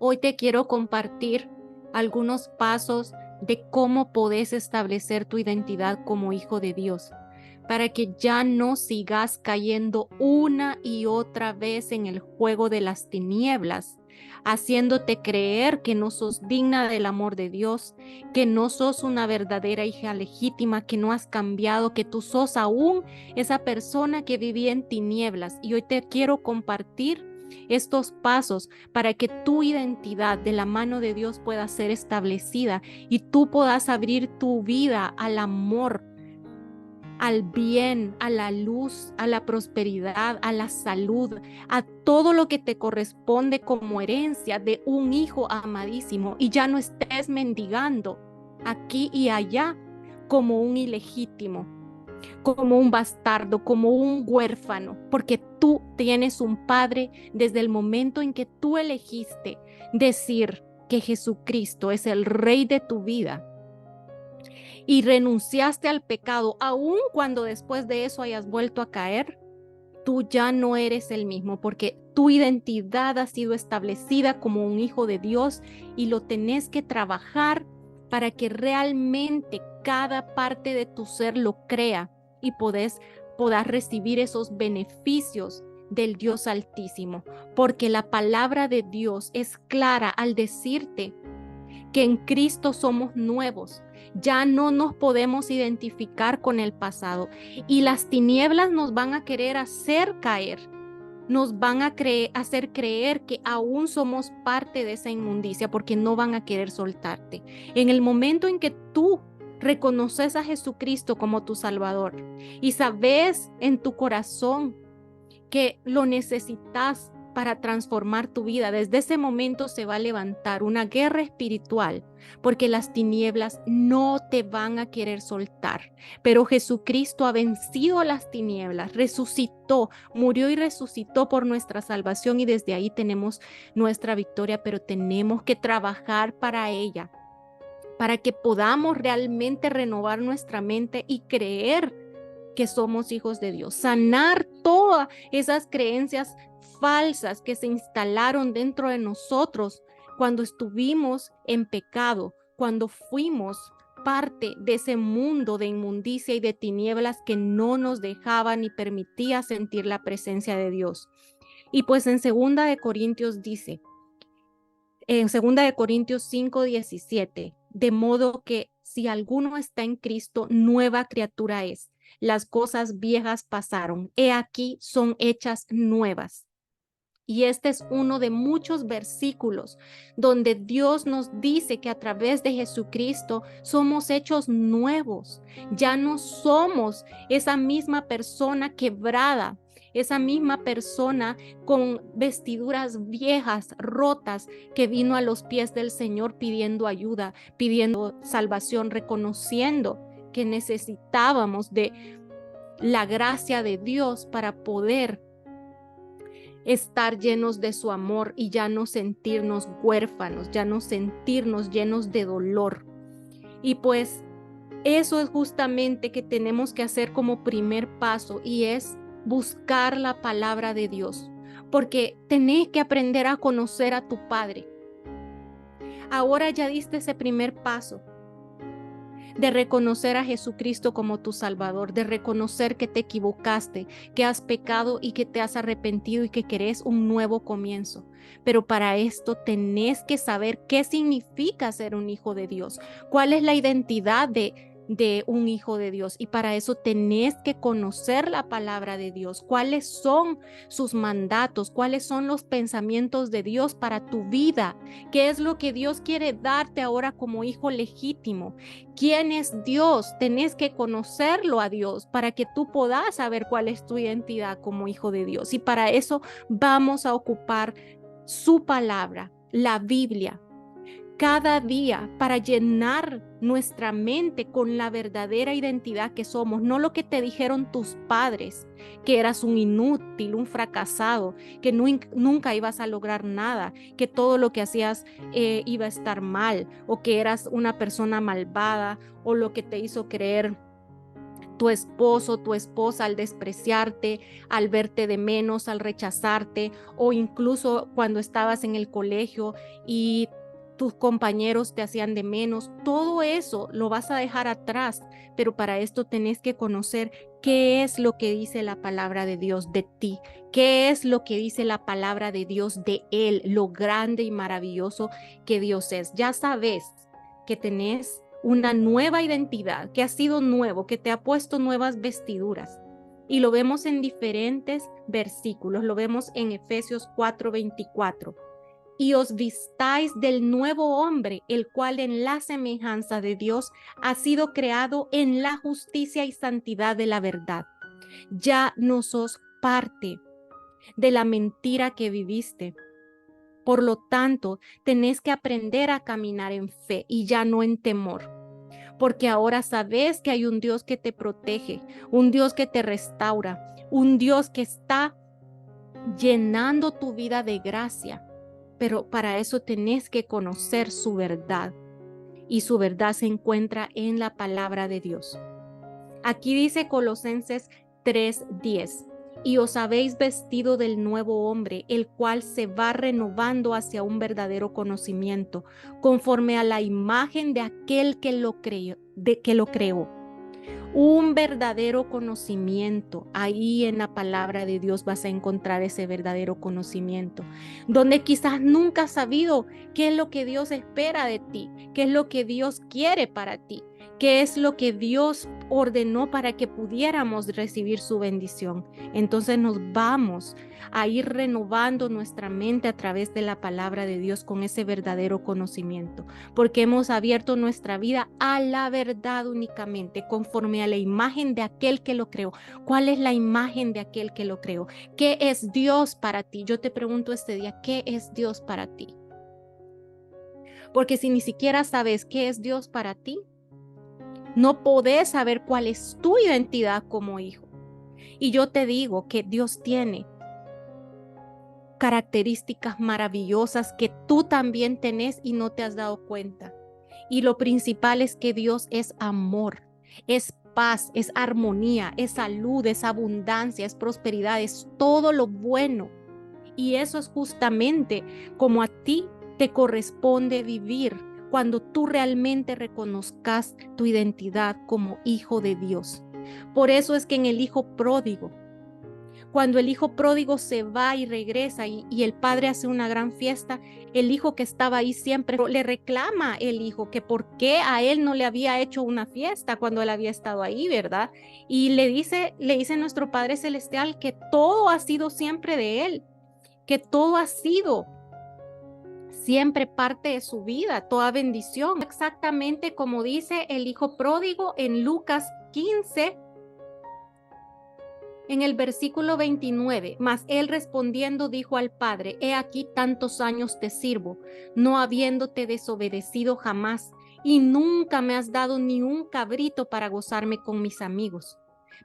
Hoy te quiero compartir algunos pasos de cómo podés establecer tu identidad como hijo de Dios, para que ya no sigas cayendo una y otra vez en el juego de las tinieblas, haciéndote creer que no sos digna del amor de Dios, que no sos una verdadera hija legítima, que no has cambiado, que tú sos aún esa persona que vivía en tinieblas. Y hoy te quiero compartir estos pasos para que tu identidad de la mano de Dios pueda ser establecida y tú puedas abrir tu vida al amor, al bien, a la luz, a la prosperidad, a la salud, a todo lo que te corresponde como herencia de un hijo amadísimo, y ya no estés mendigando aquí y allá como un ilegítimo, como un bastardo, como un huérfano, porque tú tienes un padre desde el momento en que tú elegiste decir que Jesucristo es el rey de tu vida y renunciaste al pecado, aun cuando después de eso hayas vuelto a caer. Tú ya no eres el mismo, porque tu identidad ha sido establecida como un hijo de Dios y lo tenés que trabajar para que realmente cada parte de tu ser lo crea y puedas recibir esos beneficios del Dios Altísimo, porque la palabra de Dios es clara al decirte que en Cristo somos nuevos. Ya no nos podemos identificar con el pasado y las tinieblas nos van a querer hacer caer, nos van a hacer creer que aún somos parte de esa inmundicia porque no van a querer soltarte. En el momento en que tú reconoces a Jesucristo como tu Salvador y sabes en tu corazón que lo necesitas para transformar tu vida, desde ese momento se va a levantar una guerra espiritual, porque las tinieblas no te van a querer soltar. Pero Jesucristo ha vencido a las tinieblas, resucitó, murió y resucitó por nuestra salvación, y desde ahí tenemos nuestra victoria, pero tenemos que trabajar para ella, para que podamos realmente renovar nuestra mente y creer que somos hijos de Dios, sanar todas esas creencias falsas que se instalaron dentro de nosotros cuando estuvimos en pecado, cuando fuimos parte de ese mundo de inmundicia y de tinieblas que no nos dejaba ni permitía sentir la presencia de Dios. Y pues en segunda de Corintios dice, en segunda de Corintios 5:17, de modo que si alguno está en Cristo, nueva criatura es. Las cosas viejas pasaron, he aquí son hechas nuevas. Y este es uno de muchos versículos donde Dios nos dice que a través de Jesucristo somos hechos nuevos. Ya no somos esa misma persona quebrada, esa misma persona con vestiduras viejas, rotas, que vino a los pies del Señor pidiendo ayuda, pidiendo salvación, reconociendo que necesitábamos de la gracia de Dios para poder estar llenos de su amor y ya no sentirnos huérfanos, ya no sentirnos llenos de dolor. Y pues eso es justamente que tenemos que hacer como primer paso, y es buscar la palabra de Dios, porque tenés que aprender a conocer a tu Padre. Ahora ya diste ese primer paso de reconocer a Jesucristo como tu Salvador, de reconocer que te equivocaste, que has pecado y que te has arrepentido y que querés un nuevo comienzo. Pero para esto tenés que saber qué significa ser un hijo de Dios, cuál es la identidad de un hijo de Dios, y para eso tenés que conocer la palabra de Dios, cuáles son sus mandatos, cuáles son los pensamientos de Dios para tu vida, qué es lo que Dios quiere darte ahora como hijo legítimo. ¿Quién es Dios? Tenés que conocerlo a Dios para que tú puedas saber cuál es tu identidad como hijo de Dios. Y para eso vamos a ocupar su palabra, la Biblia, cada día, para llenar nuestra mente con la verdadera identidad que somos, no lo que te dijeron tus padres, que eras un inútil, un fracasado, que nunca ibas a lograr nada, que todo lo que hacías iba a estar mal, o que eras una persona malvada, o lo que te hizo creer tu esposo, tu esposa al despreciarte, al verte de menos, al rechazarte, o incluso cuando estabas en el colegio y tus compañeros te hacían de menos. Todo eso lo vas a dejar atrás, pero para esto tenés que conocer qué es lo que dice la palabra de Dios de ti, qué es lo que dice la palabra de Dios de Él, lo grande y maravilloso que Dios es. Ya sabes que tenés una nueva identidad, que ha sido nuevo, que te ha puesto nuevas vestiduras. Y lo vemos en diferentes versículos, lo vemos en Efesios 4:24. Y os vistáis del nuevo hombre, el cual en la semejanza de Dios ha sido creado en la justicia y santidad de la verdad. Ya no sos parte de la mentira que viviste. Por lo tanto, tenés que aprender a caminar en fe y ya no en temor, porque ahora sabes que hay un Dios que te protege, un Dios que te restaura, un Dios que está llenando tu vida de gracia. Pero para eso tenés que conocer su verdad, y su verdad se encuentra en la palabra de Dios. Aquí dice Colosenses 3:10. Y os habéis vestido del nuevo hombre, el cual se va renovando hacia un verdadero conocimiento, conforme a la imagen de aquel que lo creó. Un verdadero conocimiento. Ahí en la palabra de Dios vas a encontrar ese verdadero conocimiento, donde quizás nunca has sabido qué es lo que Dios espera de ti, qué es lo que Dios quiere para ti, qué es lo que Dios ordenó para que pudiéramos recibir su bendición. Entonces nos vamos a ir renovando nuestra mente a través de la palabra de Dios con ese verdadero conocimiento, porque hemos abierto nuestra vida a la verdad únicamente, conforme a la imagen de aquel que lo creó. ¿Cuál es la imagen de aquel que lo creó? ¿Qué es Dios para ti? Yo te pregunto este día, ¿qué es Dios para ti? Porque si ni siquiera sabes qué es Dios para ti, no podés saber cuál es tu identidad como hijo. Y yo te digo que Dios tiene características maravillosas que tú también tenés y no te has dado cuenta. Y lo principal es que Dios es amor, es paz, es armonía, es salud, es abundancia, es prosperidad, es todo lo bueno. Y eso es justamente como a ti te corresponde vivir cuando tú realmente reconozcas tu identidad como hijo de Dios. Por eso es que en el hijo pródigo, cuando el hijo pródigo se va y regresa y el padre hace una gran fiesta, el hijo que estaba ahí siempre le reclama el hijo que por qué a él no le había hecho una fiesta cuando él había estado ahí, ¿verdad? Y le dice nuestro Padre Celestial que todo ha sido siempre de él, que todo ha sido siempre parte de su vida, toda bendición. Exactamente como dice el hijo pródigo en Lucas 15. En el versículo 29, mas él respondiendo dijo al padre, he aquí tantos años te sirvo, no habiéndote desobedecido jamás, y nunca me has dado ni un cabrito para gozarme con mis amigos.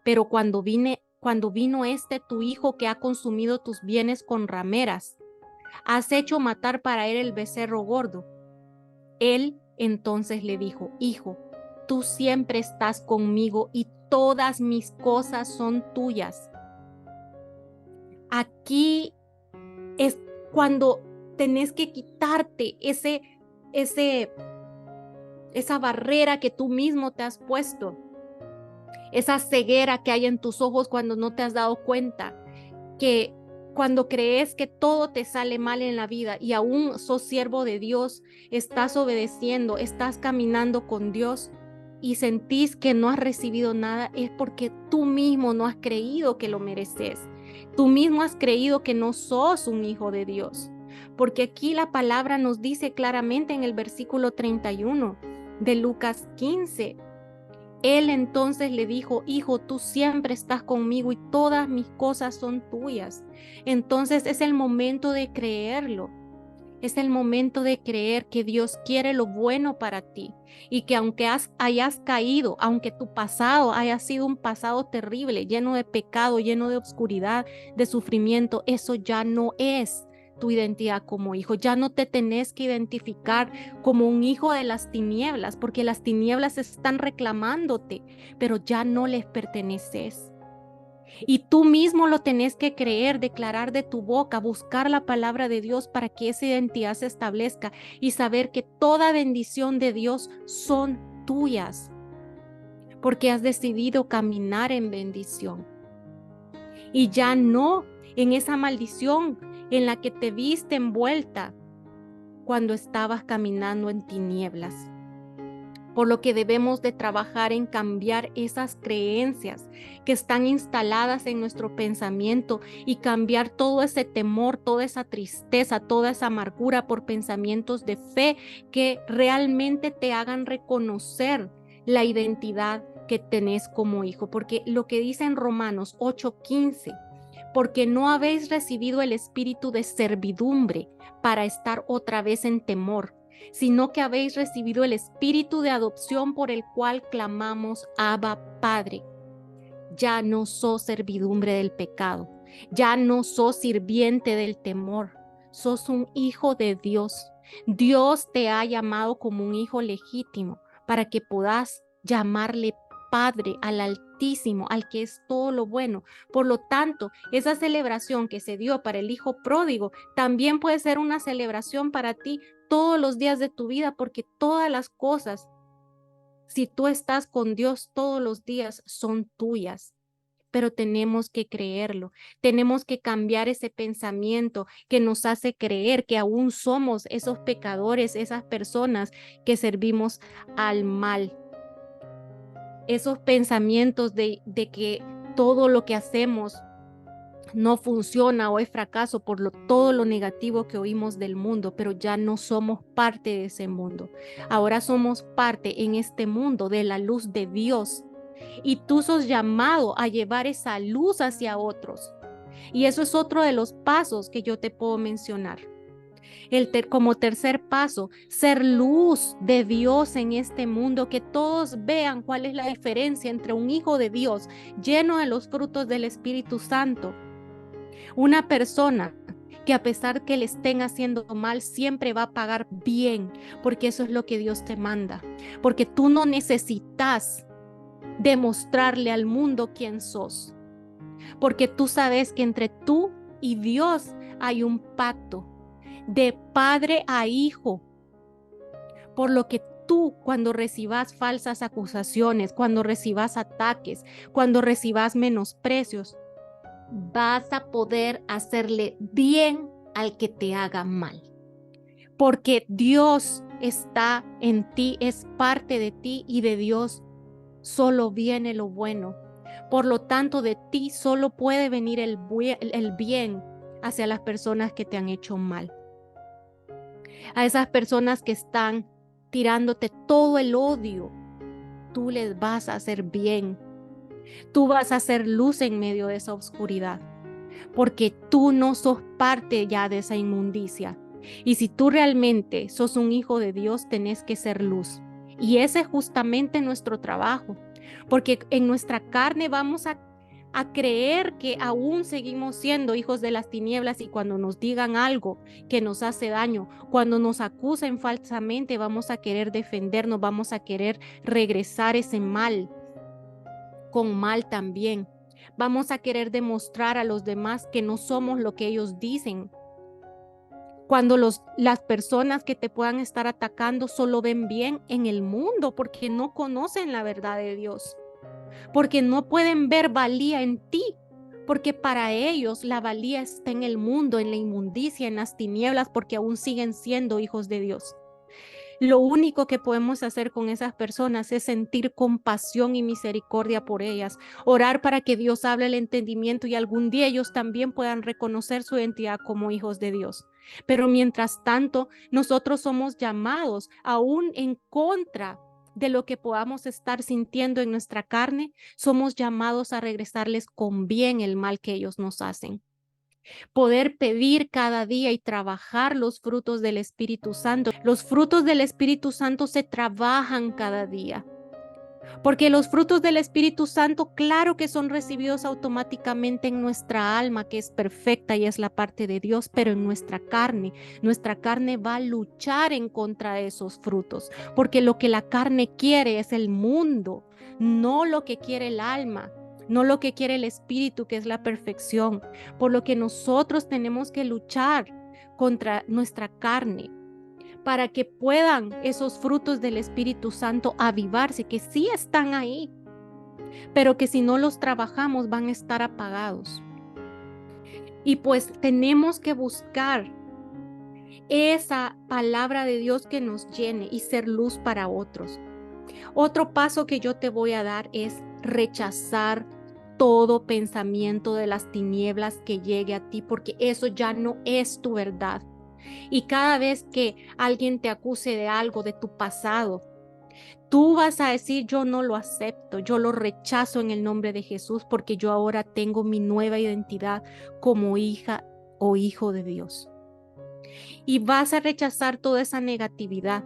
Pero cuando vino este tu hijo que ha consumido tus bienes con rameras, has hecho matar para él el becerro gordo. Él entonces le dijo, hijo, tú siempre estás conmigo y todas mis cosas son tuyas. Aquí es cuando tenés que quitarte esa barrera que tú mismo te has puesto, esa ceguera que hay en tus ojos cuando no te has dado cuenta, que cuando crees que todo te sale mal en la vida y aún sos siervo de Dios, estás obedeciendo, estás caminando con Dios y sentís que no has recibido nada, es porque tú mismo no has creído que lo mereces. Tú mismo has creído que no sos un hijo de Dios. Porque aquí la palabra nos dice claramente en el versículo 31 de Lucas 15. Él entonces le dijo, hijo, tú siempre estás conmigo y todas mis cosas son tuyas. Entonces es el momento de creerlo. Es el momento de creer que Dios quiere lo bueno para ti y que aunque hayas caído, aunque tu pasado haya sido un pasado terrible, lleno de pecado, lleno de oscuridad, de sufrimiento, eso ya no es tu identidad como hijo. Ya no te tenés que identificar como un hijo de las tinieblas, porque las tinieblas están reclamándote, pero ya no les perteneces. Y tú mismo lo tenés que creer, declarar de tu boca, buscar la palabra de Dios para que esa identidad se establezca y saber que toda bendición de Dios son tuyas, porque has decidido caminar en bendición y ya no en esa maldición en la que te viste envuelta cuando estabas caminando en tinieblas. Por lo que debemos de trabajar en cambiar esas creencias que están instaladas en nuestro pensamiento y cambiar todo ese temor, toda esa tristeza, toda esa amargura por pensamientos de fe que realmente te hagan reconocer la identidad que tenés como hijo. Porque lo que dice en Romanos 8:15, porque no habéis recibido el espíritu de servidumbre para estar otra vez en temor, sino que habéis recibido el espíritu de adopción por el cual clamamos Abba, Padre. Ya no sos servidumbre del pecado, ya no sos sirviente del temor, sos un hijo de Dios. Dios te ha llamado como un hijo legítimo para que puedas llamarle Padre al Altísimo, al que es todo lo bueno. Por lo tanto, esa celebración que se dio para el hijo pródigo también puede ser una celebración para ti todos los días de tu vida, porque todas las cosas, si tú estás con Dios todos los días, son tuyas. Pero tenemos que creerlo, tenemos que cambiar ese pensamiento que nos hace creer que aún somos esos pecadores, esas personas que servimos al mal. Esos pensamientos de que todo lo que hacemos no funciona o es fracaso por todo lo negativo que oímos del mundo, pero ya no somos parte de ese mundo. Ahora somos parte en este mundo de la luz de Dios. Y tú sos llamado a llevar esa luz hacia otros. Y eso es otro de los pasos que yo te puedo mencionar. Como tercer paso, ser luz de Dios en este mundo, que todos vean cuál es la diferencia entre un hijo de Dios lleno de los frutos del Espíritu Santo, una persona que a pesar que le estén haciendo mal, siempre va a pagar bien, porque eso es lo que Dios te manda, porque tú no necesitas demostrarle al mundo quién sos, porque tú sabes que entre tú y Dios hay un pacto de padre a hijo, por lo que tú, cuando recibas falsas acusaciones, cuando recibas ataques, cuando recibas menosprecios, vas a poder hacerle bien al que te haga mal, porque Dios está en ti, es parte de ti, y de Dios solo viene lo bueno. Por lo tanto, de ti solo puede venir el bien hacia las personas que te han hecho mal. A esas personas que están tirándote todo el odio, tú les vas a hacer bien. Tú vas a hacer luz en medio de esa oscuridad, porque tú no sos parte ya de esa inmundicia. Y si tú realmente sos un hijo de Dios, tenés que ser luz. Y ese es justamente nuestro trabajo, porque en nuestra carne vamos a creer que aún seguimos siendo hijos de las tinieblas, y cuando nos digan algo que nos hace daño, cuando nos acusen falsamente, vamos a querer defendernos, vamos a querer regresar ese mal con mal también. Vamos a querer demostrar a los demás que no somos lo que ellos dicen. Cuando las personas que te puedan estar atacando solo ven bien en el mundo, porque no conocen la verdad de Dios, porque no pueden ver valía en ti, porque para ellos la valía está en el mundo, en la inmundicia, en las tinieblas, porque aún siguen siendo hijos de Dios. Lo único que podemos hacer con esas personas es sentir compasión y misericordia por ellas, orar para que Dios hable el entendimiento y algún día ellos también puedan reconocer su identidad como hijos de Dios. Pero mientras tanto, nosotros somos llamados, aún en contra de lo que podamos estar sintiendo en nuestra carne, somos llamados a regresarles con bien el mal que ellos nos hacen. Poder pedir cada día y trabajar los frutos del Espíritu Santo. Los frutos del Espíritu Santo se trabajan cada día. Porque los frutos del Espíritu Santo, claro que son recibidos automáticamente en nuestra alma, que es perfecta y es la parte de Dios, pero en nuestra carne va a luchar en contra de esos frutos, porque lo que la carne quiere es el mundo, no lo que quiere el alma. No lo que quiere el Espíritu, que es la perfección. Por lo que nosotros tenemos que luchar contra nuestra carne, para que puedan esos frutos del Espíritu Santo avivarse, que sí están ahí, pero que si no los trabajamos van a estar apagados. Y pues tenemos que buscar esa palabra de Dios que nos llene y ser luz para otros. Otro paso que yo te voy a dar es rechazar todo pensamiento de las tinieblas que llegue a ti, porque eso ya no es tu verdad. Y cada vez que alguien te acuse de algo de tu pasado, tú vas a decir: yo no lo acepto, yo lo rechazo en el nombre de Jesús, porque yo ahora tengo mi nueva identidad como hija o hijo de Dios. Y vas a rechazar toda esa negatividad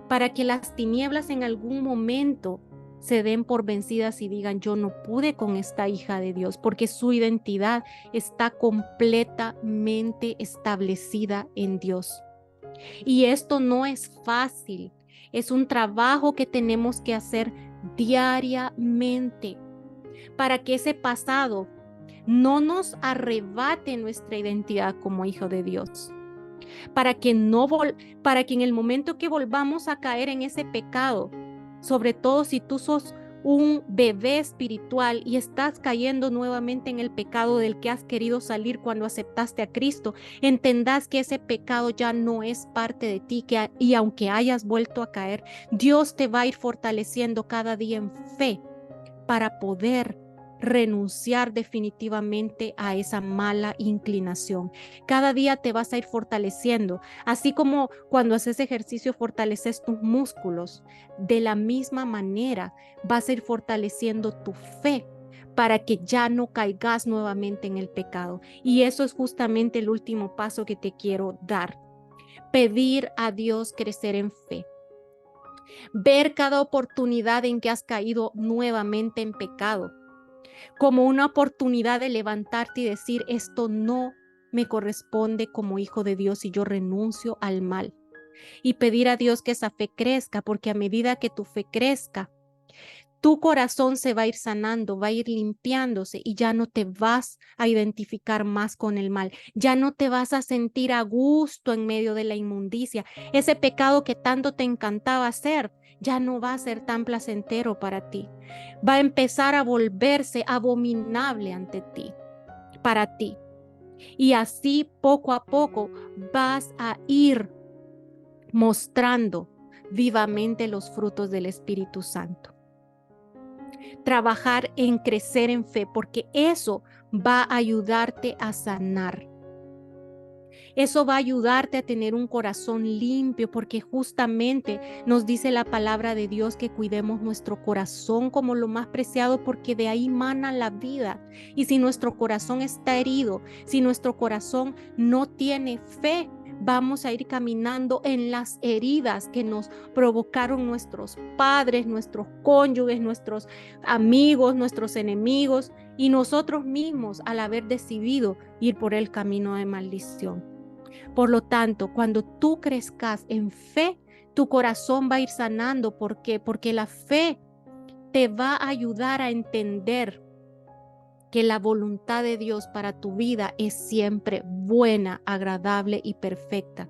para que las tinieblas en algún momento se den por vencidas y digan: yo no pude con esta hija de Dios, porque su identidad está completamente establecida en Dios. Y esto no es fácil, es un trabajo que tenemos que hacer diariamente para que ese pasado no nos arrebate nuestra identidad como hijo de Dios. Para que en el momento que volvamos a caer en ese pecado, sobre todo si tú sos un bebé espiritual y estás cayendo nuevamente en el pecado del que has querido salir cuando aceptaste a Cristo, entendas que ese pecado ya no es parte de ti, y aunque hayas vuelto a caer, Dios te va a ir fortaleciendo cada día en fe para poder renunciar definitivamente a esa mala inclinación. Cada día te vas a ir fortaleciendo, así como cuando haces ejercicio fortaleces tus músculos. De la misma manera vas a ir fortaleciendo tu fe para que ya no caigas nuevamente en el pecado. Y eso es justamente el último paso que te quiero dar. Pedir a Dios crecer en fe. Ver cada oportunidad en que has caído nuevamente en pecado como una oportunidad de levantarte y decir: esto no me corresponde como hijo de Dios y yo renuncio al mal. Y pedir a Dios que esa fe crezca, porque a medida que tu fe crezca, tu corazón se va a ir sanando, va a ir limpiándose y ya no te vas a identificar más con el mal. Ya no te vas a sentir a gusto en medio de la inmundicia. Ese pecado que tanto te encantaba hacer ya no va a ser tan placentero para ti. Va a empezar a volverse abominable ante ti, para ti. Y así poco a poco vas a ir mostrando vivamente los frutos del Espíritu Santo. Trabajar en crecer en fe, porque eso va a ayudarte a sanar. Eso va a ayudarte a tener un corazón limpio, porque justamente nos dice la palabra de Dios que cuidemos nuestro corazón como lo más preciado, porque de ahí mana la vida. Y si nuestro corazón está herido, si nuestro corazón no tiene fe, vamos a ir caminando en las heridas que nos provocaron nuestros padres, nuestros cónyuges, nuestros amigos, nuestros enemigos y nosotros mismos al haber decidido ir por el camino de maldición. Por lo tanto, cuando tú crezcas en fe, tu corazón va a ir sanando. ¿Por qué? Porque la fe te va a ayudar a entender que la voluntad de Dios para tu vida es siempre buena, agradable y perfecta.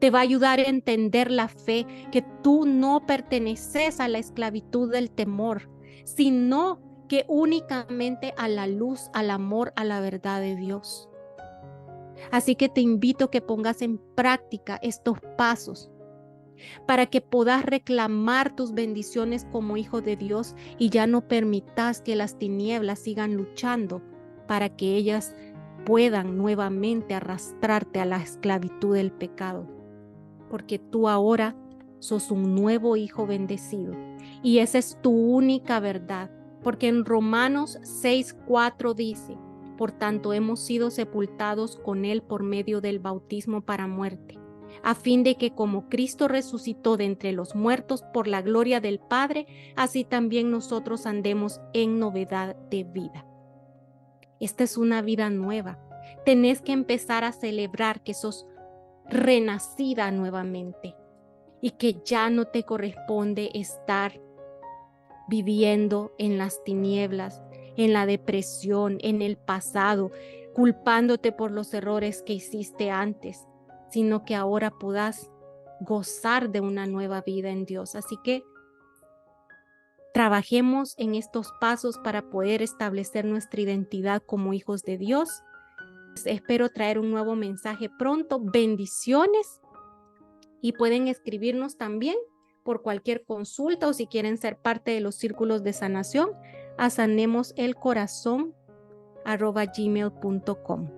Te va a ayudar a entender la fe que tú no perteneces a la esclavitud del temor, sino que únicamente a la luz, al amor, a la verdad de Dios. Así que te invito a que pongas en práctica estos pasos para que puedas reclamar tus bendiciones como hijo de Dios y ya no permitas que las tinieblas sigan luchando para que ellas puedan nuevamente arrastrarte a la esclavitud del pecado. Porque tú ahora sos un nuevo hijo bendecido y esa es tu única verdad. Porque en Romanos 6:4 dice: por tanto hemos sido sepultados con él por medio del bautismo para muerte, a fin de que como Cristo resucitó de entre los muertos por la gloria del Padre, así también nosotros andemos en novedad de vida. Esta es una vida nueva. Tenés que empezar a celebrar que sos renacida nuevamente y que ya no te corresponde estar viviendo en las tinieblas, en la depresión, en el pasado, culpándote por los errores que hiciste antes, sino que ahora puedas gozar de una nueva vida en Dios. Así que trabajemos en estos pasos para poder establecer nuestra identidad como hijos de Dios. Espero traer un nuevo mensaje pronto. Bendiciones, y pueden escribirnos también por cualquier consulta o si quieren ser parte de los círculos de sanación a sanemoselcorazon@gmail.com.